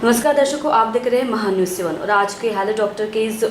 नमस्कार दर्शकों, आप देख रहे हैं महान्यूज 7 और आज के हेलो डॉक्टर के इस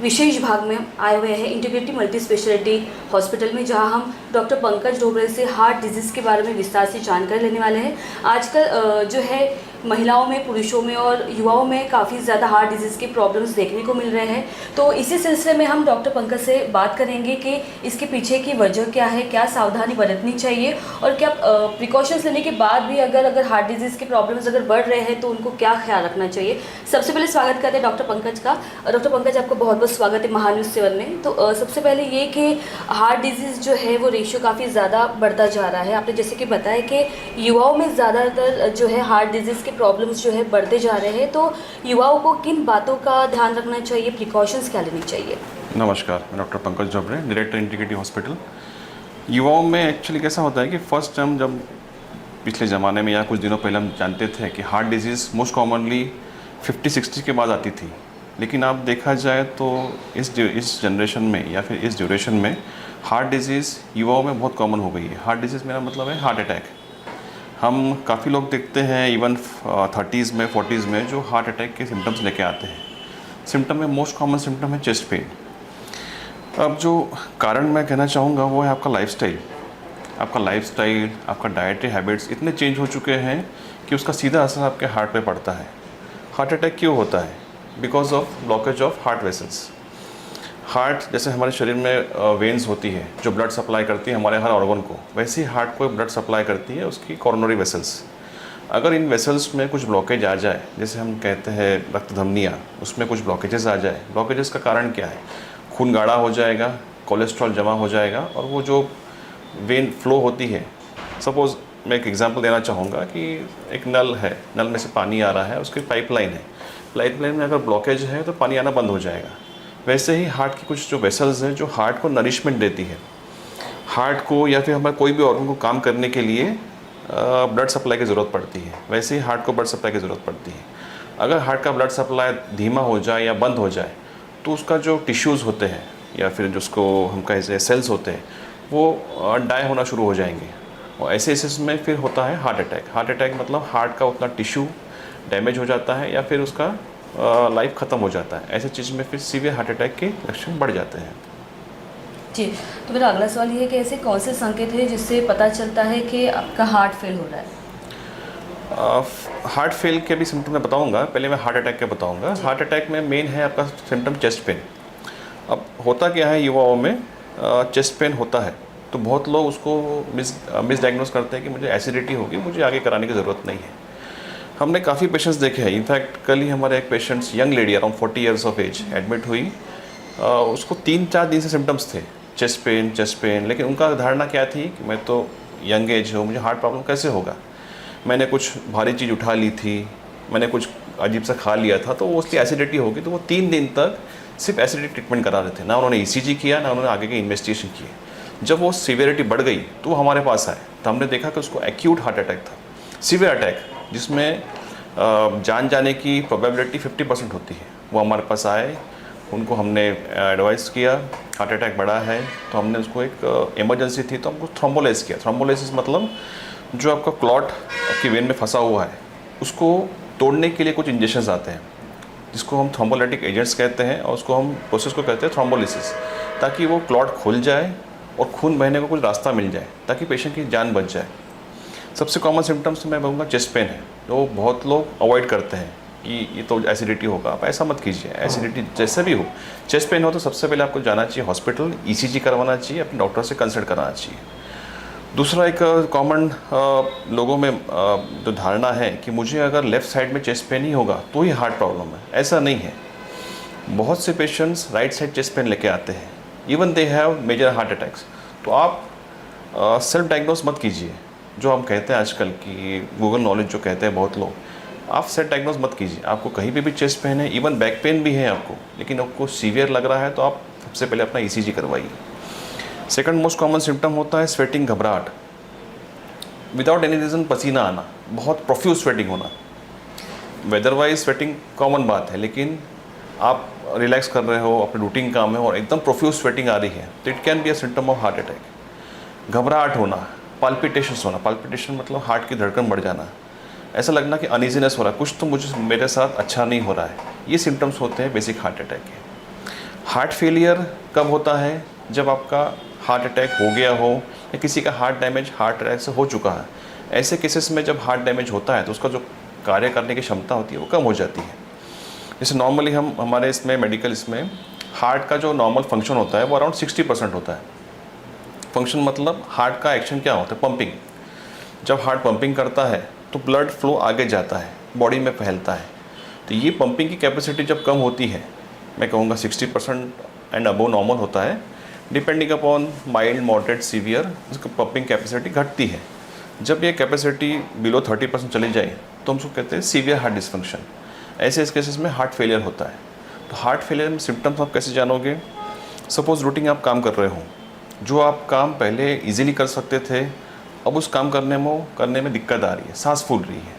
विशेष भाग में आए हुए हैं इंटीग्रेटी मल्टी स्पेशलिटी हॉस्पिटल में, जहां हम डॉक्टर पंकज डोबरे से हार्ट डिजीज़ के बारे में विस्तार से जानकारी लेने वाले हैं। आजकल जो है महिलाओं में, पुरुषों में और युवाओं में काफ़ी ज़्यादा हार्ट डिजीज़ के प्रॉब्लम्स देखने को मिल रहे हैं। तो इसी सिलसिले में हम डॉक्टर पंकज से बात करेंगे कि इसके पीछे की वजह क्या है, क्या सावधानी बरतनी चाहिए और क्या प्रिकॉशंस लेने के बाद भी अगर हार्ट डिजीज़ के प्रॉब्लम्स अगर बढ़ रहे हैं तो उनको क्या ख्याल रखना चाहिए। सबसे पहले स्वागत करते हैं डॉक्टर पंकज का। डॉक्टर पंकज, आपको बहुत बहुत स्वागत है महान्यूज 7 में। तो सबसे पहले ये कि हार्ट डिजीज़ जो है वो रेशियो काफ़ी ज़्यादा बढ़ता जा रहा है। आपने जैसे कि बताया कि युवाओं में ज़्यादातर जो है हार्ट डिजीज़ के प्रॉब्लम्स जो है बढ़ते जा रहे हैं, तो युवाओं को किन बातों का ध्यान रखना चाहिए, प्रिकॉशंस क्या लेनी चाहिए? नमस्कार, मैं doctor Pankaj डोबरे, director integrity hospital. युवाओं में एक्चुअली कैसा होता है कि फर्स्ट टाइम जब पिछले ज़माने में या कुछ दिनों पहले हम जानते थे कि हार्ट डिजीज़ मोस्ट कॉमनली 50-60 के बाद आती थी, लेकिन अब देखा जाए तो इस जनरेशन में या फिर इस ड्यूरेशन में हार्ट डिजीज़ युवाओं में बहुत कॉमन हो गई है। हार्ट डिजीज़ मेरा मतलब है हार्ट अटैक। हम काफ़ी लोग देखते हैं इवन 30s में 40s में जो हार्ट अटैक के सिम्टम्स लेके आते हैं। सिम्टम में मोस्ट कॉमन सिम्टम है चेस्ट पेन। अब जो कारण मैं कहना चाहूँगा वो है आपका लाइफस्टाइल। आपका डाइटरी हैबिट्स इतने चेंज हो चुके हैं कि उसका सीधा असर आपके हार्ट पे पड़ता है। हार्ट अटैक क्यों होता है? Because of blockage of heart vessels. Heart जैसे हमारे शरीर में वेन्स होती है जो ब्लड सप्लाई करती है हमारे हर ऑर्गन को, वैसे ही हार्ट को ब्लड सप्लाई करती है उसकी कॉरोनरी वेसल्स। अगर इन वेसल्स में कुछ ब्लॉकेज आ जाए, जैसे हम कहते हैं रक्त धमनियाँ, उसमें कुछ ब्लॉकेजेस आ जाए। ब्लॉकेजेस का कारण क्या है? खून गाढ़ा हो जाएगा, कोलेस्ट्रॉल जमा हो जाएगा और वो जो वेन फ्लो होती है, सपोज़ मैं एक एग्जांपल देना चाहूँगा कि एक नल है, नल में से पानी आ रहा है, उसकी पाइपलाइन है। पाइपलाइन में अगर ब्लॉकेज है तो पानी आना बंद हो जाएगा। वैसे ही हार्ट की कुछ जो वेसल्स हैं जो हार्ट को नरिशमेंट देती है, हार्ट को या फिर हमारे कोई भी ऑर्गन को काम करने के लिए ब्लड सप्लाई की ज़रूरत पड़ती है, वैसे ही हार्ट को ब्लड सप्लाई की ज़रूरत पड़ती है। अगर हार्ट का ब्लड सप्लाई धीमा हो जाए या बंद हो जाए तो उसका जो टिश्यूज़ होते हैं या फिर जिसको हम कहते सेल्स होते हैं वो डाई होना शुरू हो जाएंगे और ऐसे इसमें फिर होता है हार्ट अटैक। हार्ट अटैक मतलब हार्ट का उतना टिश्यू डैमेज हो जाता है या फिर उसका लाइफ ख़त्म हो जाता है। ऐसे चीज़ में फिर सीवियर हार्ट अटैक के लक्षण बढ़ जाते हैं। जी, तो मेरा अगला सवाल ये है कि ऐसे कौन से संकेत हैं जिससे पता चलता है कि आपका हार्ट फेल हो रहा है? हार्ट फेल के भी सिम्टम मैं बताऊंगा, पहले मैं हार्ट अटैक के बताऊंगा। हार्ट अटैक में मेन है आपका सिम्टम चेस्ट पेन। अब होता क्या है, युवाओं में चेस्ट पेन होता है तो बहुत लोग उसको मिसडायग्नोस करते हैं कि मुझे एसिडिटी होगी, मुझे आगे कराने की ज़रूरत नहीं है। हमने काफ़ी पेशेंट्स देखे हैं। इनफैक्ट कल ही हमारे एक patients, young lady around 40 years of age, admit हुई। उसको 3-4 दिन से सिम्टम्स थे चेस्ट पेन, लेकिन उनका धारणा क्या थी कि मैं तो यंग एज हूँ, मुझे हार्ट प्रॉब्लम कैसे होगा। मैंने कुछ भारी चीज़ उठा ली थी, मैंने कुछ अजीब सा खा लिया था तो वो उसकी एसिडिटी होगी। तो वो 3 दिन तक सिर्फ एसिडिटी ट्रीटमेंट करा रहे थे, ना उन्होंने ECG किया, ना उन्होंने आगे के इन्वेस्टिगेशन किए। जब वो सीवियरिटी बढ़ गई तो वो हमारे पास आए तो हमने देखा कि उसको एक्यूट हार्ट अटैक था, सीवियर अटैक, जिसमें जान जाने की प्रोबेबिलिटी 50% होती है। वो हमारे पास आए, उनको हमने एडवाइस किया हार्ट अटैक बढ़ा है, तो हमने उसको एक इमरजेंसी थी तो हमको थ्रोम्बोलाइज किया। थ्रोम्बोलाइसिस मतलब जो आपका क्लॉट आपकी वेन में फंसा हुआ है उसको तोड़ने के लिए कुछ इंजेक्शंस आते हैं जिसको हम थ्रोम्बोलाइटिक एजेंट्स कहते हैं और उसको हम प्रोसेस को कहते हैं थ्रोम्बोलिसिस, ताकि वो क्लॉट खुल जाए और खून बहने को कुछ रास्ता मिल जाए ताकि पेशेंट की जान बच जाए। सबसे कॉमन सिम्टम्स मैं कहूँगा चेस्ट पेन है, जो बहुत लोग अवॉइड करते हैं कि ये तो एसिडिटी होगा। आप ऐसा मत कीजिए, एसिडिटी जैसे भी हो, चेस्ट पेन हो तो सबसे पहले आपको जाना चाहिए हॉस्पिटल, ECG करवाना चाहिए, अपने डॉक्टर से कंसल्ट कराना चाहिए। दूसरा एक कॉमन लोगों में जो धारणा है कि मुझे अगर लेफ़्ट साइड में चेस्ट पेन ही होगा तो ही हार्ट प्रॉब्लम है, ऐसा नहीं है। बहुत से patients right side chest pain लेके आते हैं, even they have major heart attacks. तो आप सेल्फ डायग्नोस मत कीजिए, जो हम कहते हैं आजकल कि गूगल नॉलेज जो कहते हैं बहुत लोग, आप सेल्फ डायग्नोस मत कीजिए। आपको कहीं पे भी चेस्ट पेन है, इवन बैक पेन भी है आपको, लेकिन आपको सीवियर लग रहा है तो आप सबसे पहले अपना ECG करवाइए। सेकंड मोस्ट कॉमन सिम्टम होता है स्वेटिंग, घबराहट, विदाउट एनी रीज़न पसीना आना, बहुत प्रोफ्यूज स्वेटिंग होना। वेदर वाइज स्वेटिंग कॉमन बात है, लेकिन आप रिलैक्स कर रहे हो, अपने रूटीन काम है और एकदम प्रोफ्यूज स्वेटिंग आ रही है तो it can be a symptom of heart attack. घबराहट होना, पाल्पिटेशंस होना, पाल्पिटेशन मतलब हार्ट की धड़कन बढ़ जाना, ऐसा लगना कि अनईजीनेस हो रहा है, कुछ तो मुझे मेरे साथ अच्छा नहीं हो रहा है। ये सिम्टम्स होते हैं बेसिक हार्ट अटैक के। हार्ट फेलियर कब होता है? जब आपका हार्ट अटैक हो गया हो या किसी का हार्ट डैमेज हार्ट अटैक से हो चुका है। ऐसे केसेस में जब हार्ट डैमेज होता है तो उसका जो कार्य करने की क्षमता होती है वो कम हो जाती है। जैसे नॉर्मली हम हमारे इसमें मेडिकल इसमें हार्ट का जो नॉर्मल फंक्शन होता है वो अराउंड 60% होता है। फंक्शन मतलब हार्ट का एक्शन क्या होता है? पंपिंग। जब हार्ट पंपिंग करता है तो ब्लड फ्लो आगे जाता है, बॉडी में फैलता है। तो ये पंपिंग की कैपेसिटी जब कम होती है, मैं कहूँगा 60% एंड अबोव नॉर्मल होता है, depending upon mild moderate severe, उसकी पंपिंग कैपेसिटी घटती है। जब ये कैपेसिटी बिलो 30% चली जाए तो हम उसको कहते हैं सीवियर हार्ट डिसफंक्शन। ऐसे इस केसेस में हार्ट फेलियर होता है। तो हार्ट फेलियर में सिम्टम्स आप कैसे जानोगे? सपोज़ रूटीन आप काम कर रहे हो, जो आप काम पहले इजीली कर सकते थे, अब उस काम करने में दिक्कत आ रही है, सांस फूल रही है,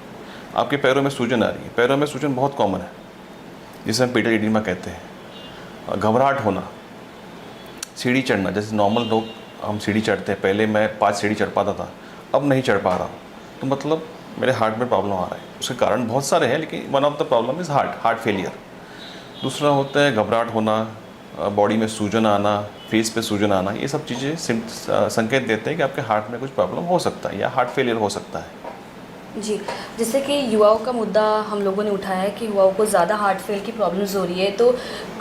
आपके पैरों में सूजन आ रही है। पैरों में सूजन बहुत कॉमन है, जिसे हम पेटल एडिमा कहते हैं। घबराहट होना, सीढ़ी चढ़ना, जैसे नॉर्मल लोग हम सीढ़ी चढ़ते हैं, पहले मैं 5 सीढ़ी चढ़ पाता था, अब नहीं चढ़ पा रहा हूँ, तो मतलब मेरे हार्ट में प्रॉब्लम आ रहा है। उसके कारण बहुत सारे हैं, लेकिन one of the problem is heart failure. दूसरा होता है घबराहट होना, बॉडी में सूजन आना, फेस पे सूजन आना। ये सब चीज़ें संकेत देते हैं कि आपके हार्ट में कुछ प्रॉब्लम हो सकता है या हार्ट फेलियर हो सकता है। जी, जैसे कि युवाओं का मुद्दा हम लोगों ने उठाया है कि युवाओं को ज़्यादा हार्ट फेल की प्रॉब्लम्स हो रही है, तो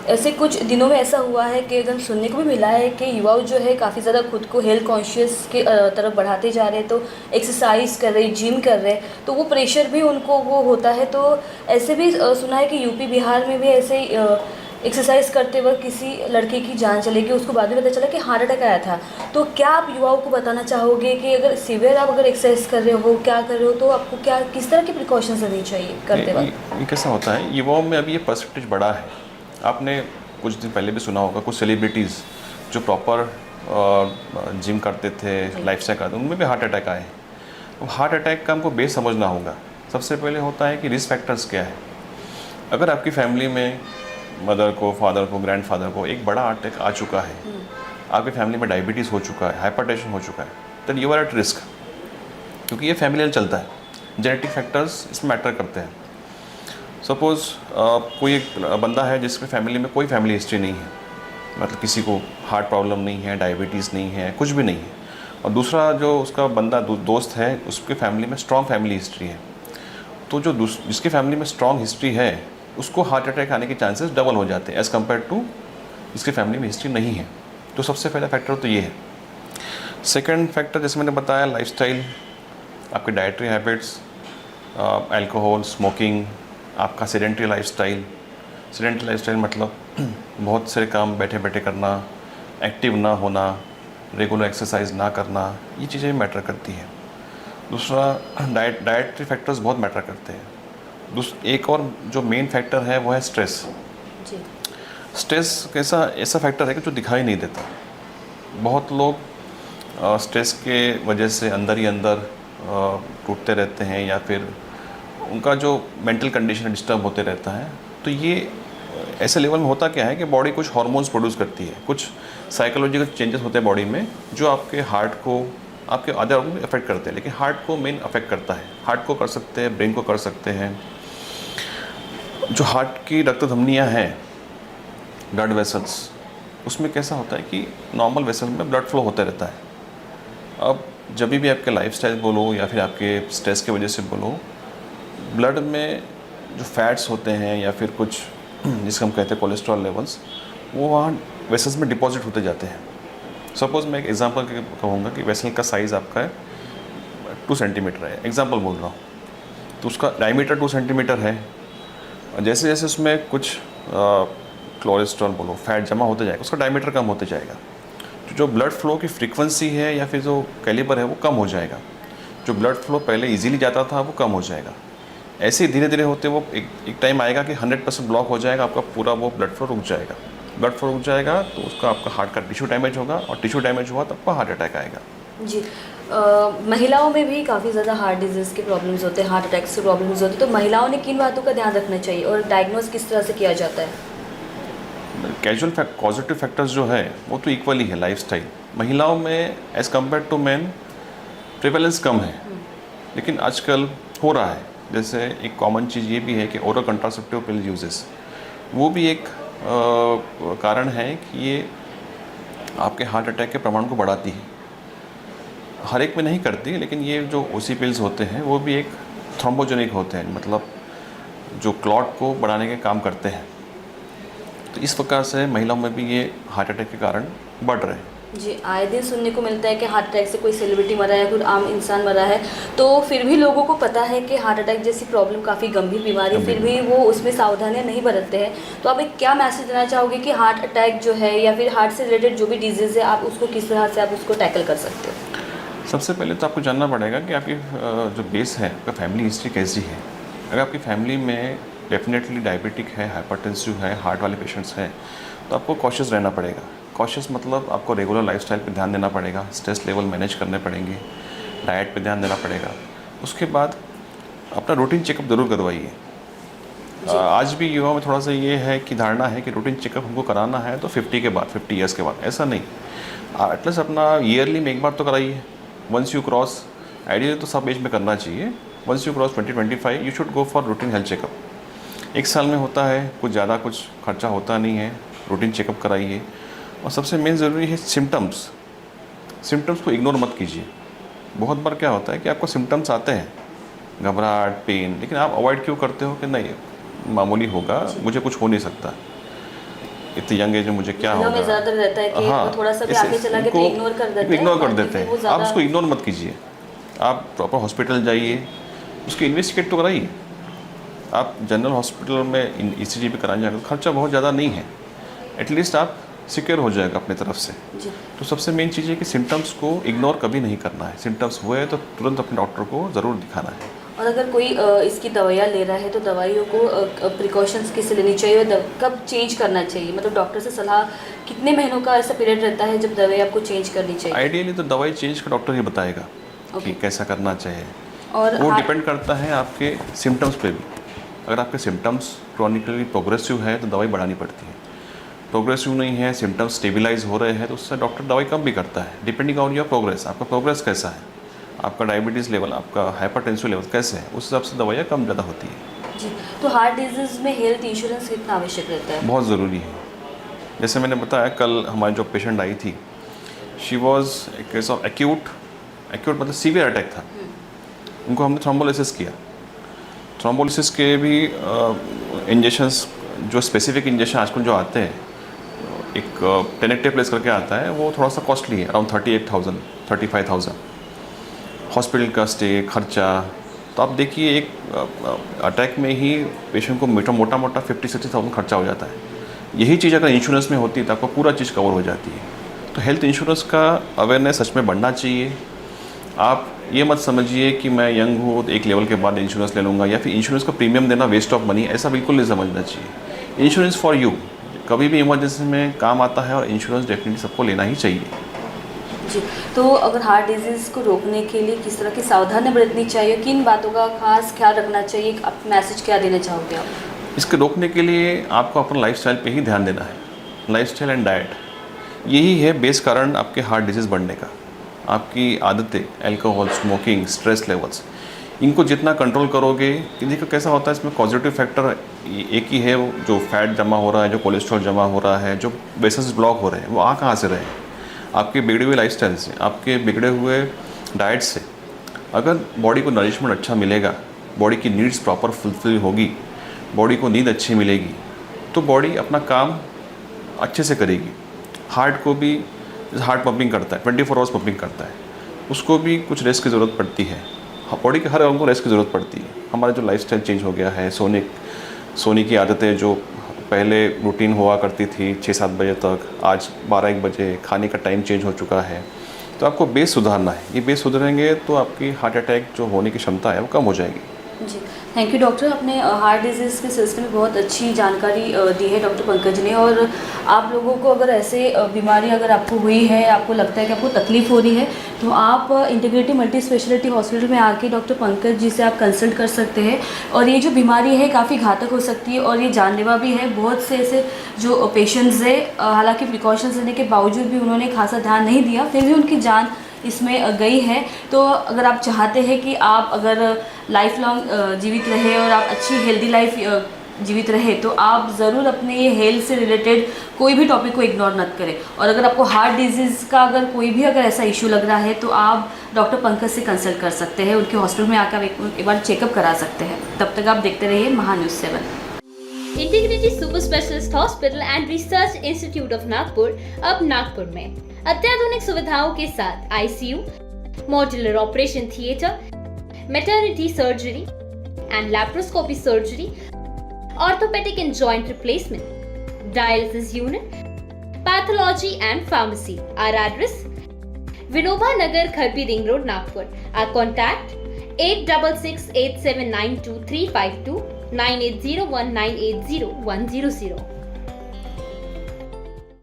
ऐसे कुछ दिनों में ऐसा हुआ है कि एकदम सुनने को भी मिला है कि युवाओं जो है काफ़ी ज़्यादा खुद को हेल्थ कॉन्शियस के तरफ बढ़ाते जा रहे हैं, तो एक्सरसाइज कर रहे, जिम कर रहे, तो वो प्रेशर भी उनको वो होता है। तो ऐसे भी सुना है कि यूपी बिहार में भी ऐसे एक्सरसाइज करते वक्त किसी लड़के की जान चली गई, उसको बाद में पता चला कि हार्ट अटैक आया था। तो क्या आप युवाओं को बताना चाहोगे कि अगर सीवियर आप अगर एक्सरसाइज कर रहे हो, क्या कर रहे हो, तो आपको क्या किस तरह की प्रिकॉशंस लेनी चाहिए करते वक्त? ये कैसा होता है, युवाओं में अभी ये परसेंटेज बढ़ा है। आपने कुछ दिन पहले भी सुना होगा, कुछ सेलिब्रिटीज़ जो प्रॉपर जिम करते थे, लाइफस्टाइल करते थे, उनमें भी हार्ट अटैक आए। तो हार्ट अटैक का हमको बेस समझना होगा। सबसे पहले होता है कि रिस्क फैक्टर्स क्या है। अगर आपकी फैमिली में मदर को, फादर को, ग्रैंडफादर को एक बड़ा हार्ट अटैक आ चुका है, आपकी फैमिली में डायबिटीज़ हो चुका है, हाइपरटेंशन हो चुका है, then you are at risk, क्योंकि ये फैमिलियल चलता है। जेनेटिक फैक्टर्स इसमें मैटर करते हैं। सपोज़ कोई एक बंदा है जिसके फैमिली में कोई फैमिली हिस्ट्री नहीं है, मतलब किसी को हार्ट प्रॉब्लम नहीं है, डायबिटीज़ नहीं है, कुछ भी नहीं है, और दूसरा जो उसका बंदा दोस्त है, उसके फैमिली में स्ट्रॉन्ग फैमिली हिस्ट्री है, तो जो जिसकी फैमिली में स्ट्रॉन्ग हिस्ट्री है उसको हार्ट अटैक आने के चांसेस डबल हो जाते हैं एज़ कम्पेयर टू इसके फैमिली में हिस्ट्री नहीं है। तो सबसे पहला फैक्टर तो ये है। सेकंड फैक्टर जैसे मैंने बताया, लाइफस्टाइल, आपके डाइटरी हैबिट्स, अल्कोहल, स्मोकिंग, आपका सेडेंटरी लाइफस्टाइल। सेडेंटरी लाइफस्टाइल मतलब बहुत सारे काम बैठे बैठे करना, एक्टिव ना होना, रेगुलर एक्सरसाइज ना करना, ये चीज़ें मैटर करती हैं। दूसरा डाइटरी फैक्टर्स बहुत मैटर करते हैं। एक और जो मेन फैक्टर है वो है स्ट्रेस। जी। स्ट्रेस ऐसा फैक्टर है कि जो दिखाई नहीं देता। बहुत लोग स्ट्रेस के वजह से अंदर ही अंदर टूटते रहते हैं, या फिर उनका जो मेंटल कंडीशन डिस्टर्ब होते रहता है। तो ये ऐसे लेवल में होता क्या है कि बॉडी कुछ हार्मोन्स प्रोड्यूस करती है, कुछ साइकोलॉजिकल चेंजेस होते हैं बॉडी में, जो आपके हार्ट को, आपके अदर ऑर्गन को अफेक्ट करते हैं, लेकिन हार्ट को मेन अफेक्ट करता है। हार्ट को कर सकते हैं, ब्रेन को कर सकते हैं। जो हार्ट की रक्त धमनियाँ हैं, ब्लड वेसल्स, उसमें कैसा होता है कि नॉर्मल वेसल में ब्लड फ्लो होता रहता है। अब जब भी आपके लाइफस्टाइल बोलो या फिर आपके स्ट्रेस की वजह से बोलो, ब्लड में जो फैट्स होते हैं या फिर कुछ जिसको हम कहते हैं कोलेस्ट्रॉल लेवल्स, वो वहाँ वेसल्स में डिपॉजिट होते जाते हैं। सपोज़ मैं एक एग्जांपल कहूँगा कि वेसल का साइज़ आपका है 2 सेंटीमीटर है, एग्जांपल बोल रहा हूँ, तो उसका डायमीटर 2 सेंटीमीटर है। जैसे जैसे उसमें कुछ कोलेस्ट्रॉल बोलो, फैट जमा होते जाएगा, उसका डायमीटर कम होते जाएगा। तो जो ब्लड फ्लो की फ्रीक्वेंसी है या फिर जो कैलिबर है वो कम हो जाएगा। जो ब्लड फ्लो पहले इजीली जाता था वो कम हो जाएगा। ऐसे ही धीरे धीरे होते वो एक टाइम आएगा कि 100% ब्लॉक हो जाएगा, आपका पूरा वो ब्लड फ्लो रुक जाएगा। ब्लड फ्लो रुक जाएगा तो उसका आपका हार्ट का टिश्यू डैमेज होगा, और टिश्यू डैमेज हुआ तो आपका हार्ट अटैक आएगा। जी। महिलाओं में भी काफ़ी ज़्यादा हार्ट डिजीज़ के प्रॉब्लम्स होते हैं, हार्ट अटैक्स के प्रॉब्लम्स होते हैं, तो महिलाओं ने किन बातों का ध्यान रखना चाहिए और डायग्नोज किस तरह से किया जाता है? कैजुअल पॉजिटिव फैक्टर्स जो है वो तो इक्वली है। लाइफस्टाइल महिलाओं में as compare to man prevalence कम है, लेकिन आजकल हो रहा है। जैसे एक कॉमन चीज़ ये भी है कि ओरल कंट्रासेप्टिव पिल यूजेस, वो भी एक कारण है कि ये आपके हार्ट अटैक के प्रमाण को बढ़ाती है। हर एक में नहीं करती, लेकिन ये जो ओसी पिल्स होते हैं वो भी एक थ्रोम्बोजेनिक होते हैं, मतलब जो क्लॉट को बढ़ाने के काम करते हैं। तो इस प्रकार से महिलाओं में भी ये हार्ट अटैक के कारण बढ़ रहे हैं। जी, आए दिन सुनने को मिलता है कि हार्ट अटैक से कोई सेलिब्रिटी मरा है या फिर आम इंसान मरा है, तो फिर भी लोगों को पता है कि हार्ट अटैक जैसी प्रॉब्लम काफ़ी गंभीर बीमारी, फिर भी वो उसमें सावधानियां नहीं बरतते हैं। तो आप एक क्या मैसेज देना चाहोगे कि हार्ट अटैक जो है या फिर हार्ट से रिलेटेड जो भी डिजीज़ है, आप उसको किस तरह से आप उसको टैकल कर सकते हो? सबसे पहले तो आपको जानना पड़ेगा कि आपकी जो बेस है, आपका फैमिली हिस्ट्री कैसी है। अगर आपकी फैमिली में डेफिनेटली डायबिटिक है, हाइपरटेंसिव है, हार्ट वाले पेशेंट्स हैं, तो आपको कॉशियस रहना पड़ेगा। कॉशियस मतलब आपको रेगुलर लाइफस्टाइल पे ध्यान देना पड़ेगा, स्ट्रेस लेवल मैनेज करने पड़ेंगे, डाइट पे ध्यान देना पड़ेगा। उसके बाद अपना रूटीन चेकअप ज़रूर करवाइए। आज भी युवाओं में थोड़ा सा ये है कि धारणा है कि रूटीन चेकअप हमको कराना है तो 50 के बाद, 50 ईयर्स के बाद। ऐसा नहीं, एटलीस्ट अपना ईयरली में एक बार तो कराइए। वंस यू क्रॉस, आइडियली तो सब एज में करना चाहिए, once you cross 20-25 you should go for routine health checkup. एक साल में होता है, कुछ ज़्यादा कुछ खर्चा होता नहीं है, रूटीन चेकअप कराइए। और सबसे मेन ज़रूरी है सिम्टम्स को इग्नोर मत कीजिए। बहुत बार क्या होता है कि आपको सिम्टम्स आते हैं, घबराहट, पेन, लेकिन आप अवॉइड क्यों करते हो कि नहीं मामूली होगा, मुझे कुछ हो नहीं सकता, इतनी यंग एज में मुझे क्या होगा। ज़्यादा रहता है कि हाँ, थोड़ा सा भी आगे चला गया तो इग्नोर कर देते हैं। इग्नोर कर देते हैं, आप उसको इग्नोर मत कीजिए। आप प्रॉपर हॉस्पिटल जाइए, उसको इन्वेस्टिगेट तो कराइए। आप जनरल हॉस्पिटल में ECG भी कराने जाएंगे तो खर्चा बहुत ज़्यादा नहीं है, एटलीस्ट आप सिक्योर हो जाएगा अपनी तरफ से। जी। तो सबसे मेन चीज़ है कि सिम्टम्स को इग्नोर कभी नहीं करना है। सिम्टम्स हुए तो तुरंत अपने डॉक्टर को ज़रूर दिखाना है। और अगर कोई इसकी दवाइयाँ ले रहा है तो दवाइयों को प्रिकॉशंस किससे लेनी चाहिए और कब चेंज करना चाहिए, मतलब डॉक्टर से सलाह कितने महीनों का ऐसा पीरियड रहता है जब दवाई आपको चेंज करनी चाहिए? आइडियली तो दवाई चेंज का डॉक्टर ही बताएगा कि कैसा करना चाहिए, और वो डिपेंड करता है आपके सिम्टम्स पे भी। अगर आपके सिम्टम्स क्रॉनिकली प्रोग्रेसिव है तो दवाई बढ़ानी पड़ती है, प्रोग्रेसिव नहीं है, सिम्टम्स स्टेबलाइज हो रहे हैं तो उससे डॉक्टर दवाई कम भी करता है, डिपेंडिंग ऑन योर प्रोग्रेस। आपका प्रोग्रेस कैसा है, आपका डायबिटीज़ लेवल, आपका हाइपरटेंसिव लेवल कैसे है, उस हिसाब से दवाइयाँ कम ज़्यादा होती है। जी, तो हार्ट डिजीज़ में हेल्थ इंश्योरेंस कितना आवश्यक रहता है? बहुत ज़रूरी है। जैसे मैंने बताया, कल हमारी जो पेशेंट आई थी, she was a case of acute मतलब सीवियर अटैक था। उनको हमने थ्रोम्बोलिसिस किया। थ्रोम्बोलिसिस के भी इंजेक्शंस, जो स्पेसिफिक इंजेक्शन आजकल जो आते हैं, एक टेनेक्टेप्लेस करके आता है, वो थोड़ा सा कॉस्टली है, अराउंड 38,000 35,000। हॉस्पिटल का स्टे, खर्चा, तो आप देखिए एक अटैक में ही पेशेंट को मोटा 50-60,000 खर्चा हो जाता है। यही चीज़ अगर इंश्योरेंस में होती है तो आपको पूरा चीज़ कवर हो जाती है। तो हेल्थ इंश्योरेंस का अवेयरनेस सच में बढ़ना चाहिए। आप ये मत समझिए कि मैं यंग हूँ तो एक लेवल के बाद इंश्योरेंस ले लूँगा, या फिर इंश्योरेंस का प्रीमियम देना वेस्ट ऑफ मनी, ऐसा बिल्कुल नहीं समझना चाहिए। इंश्योरेंस फॉर यू, कभी भी इमरजेंसी में काम आता है और इंश्योरेंस डेफिनेटली सबको लेना ही चाहिए। जी, तो अगर हार्ट डिजीज़ को रोकने के लिए किस तरह की सावधानी बरतनी चाहिए, किन बातों का खास ख्याल रखना चाहिए, आप मैसेज क्या देना चाहोगे आप? इसके रोकने के लिए आपको अपना लाइफस्टाइल पे ही ध्यान देना है। लाइफस्टाइल एंड डाइट, यही है बेस कारण आपके हार्ट डिजीज़ बढ़ने का। आपकी आदतें, अल्कोहल, स्मोकिंग, स्ट्रेस लेवल्स, इनको जितना कंट्रोल करोगे, देखो कैसा होता है, इसमें पॉजिटिव फैक्टर एक ही है, जो फैट जमा हो रहा है, जो कोलेस्ट्रॉल जमा हो रहा है, जो वेसल्स ब्लॉक हो रहे हैं, वो आ कहाँ से रहे हैं? आपके बिगड़े हुए लाइफस्टाइल से, आपके बिगड़े हुए डाइट से। अगर बॉडी को नरिशमेंट अच्छा मिलेगा, बॉडी की नीड्स प्रॉपर फुलफिल होगी, बॉडी को नींद अच्छी मिलेगी, तो बॉडी अपना काम अच्छे से करेगी। हार्ट को भी, हार्ट पंपिंग करता है, 24 आवर्स पंपिंग करता है, उसको भी कुछ रेस्ट की ज़रूरत पड़ती है। बॉडी के हर अंग को रेस्ट की ज़रूरत पड़ती है। हमारा जो लाइफस्टाइल चेंज हो गया है, सोने की आदतें जो पहले रूटीन हुआ करती थी 6-7 बजे तक, आज 12-1 बजे, खाने का टाइम चेंज हो चुका है। तो आपको बेस सुधारना है। ये बेस सुधरेंगे तो आपकी हार्ट अटैक जो होने की क्षमता है वो कम हो जाएगी। जी, थैंक यू डॉक्टर। आपने हार्ट डिजीज़ के सिलसिले में बहुत अच्छी जानकारी दी है डॉक्टर पंकज ने। और आप लोगों को अगर ऐसे बीमारी अगर आपको हुई है, आपको लगता है कि आपको तकलीफ़ हो रही है, तो आप इंटीग्रेटी मल्टी स्पेशलिटी हॉस्पिटल में आके डॉक्टर पंकज जी से आप कंसल्ट कर सकते हैं। और ये जो बीमारी है काफ़ी घातक हो सकती है और ये जानलेवा भी है। बहुत से ऐसे जो पेशेंट्स है, हालांकि प्रिकॉशंस लेने के बावजूद भी उन्होंने खासा ध्यान नहीं दिया, फिर भी उनकी जान इसमें गई है। तो अगर आप चाहते हैं कि आप अगर लाइफ लॉन्ग जीवित रहे और आप अच्छी हेल्दी लाइफ जीवित रहे, तो आप ज़रूर अपने ये हेल्थ से रिलेटेड कोई भी टॉपिक को इग्नोर मत करें। और अगर आपको हार्ट डिजीज़ का अगर कोई भी अगर ऐसा इशू लग रहा है तो आप डॉक्टर पंकज से कंसल्ट कर सकते हैं, उनके हॉस्पिटल में आकर एक बार चेकअप करा सकते हैं। तब तक आप देखते रहिए महान्यूज़ 7। Integrity super specialist hospital and research institute of Nagpur अब नागपुर में अत्याधुनिक सुविधाओं के साथ ICU, modular operation theatre, maternity surgery and laparoscopy surgery, orthopaedic and joint replacement, dialysis unit, pathology and pharmacy. Our address: Vinoba Nagar, Kharbi Ring Road, Nagpur. Our contact: 8668792352, 9801980100.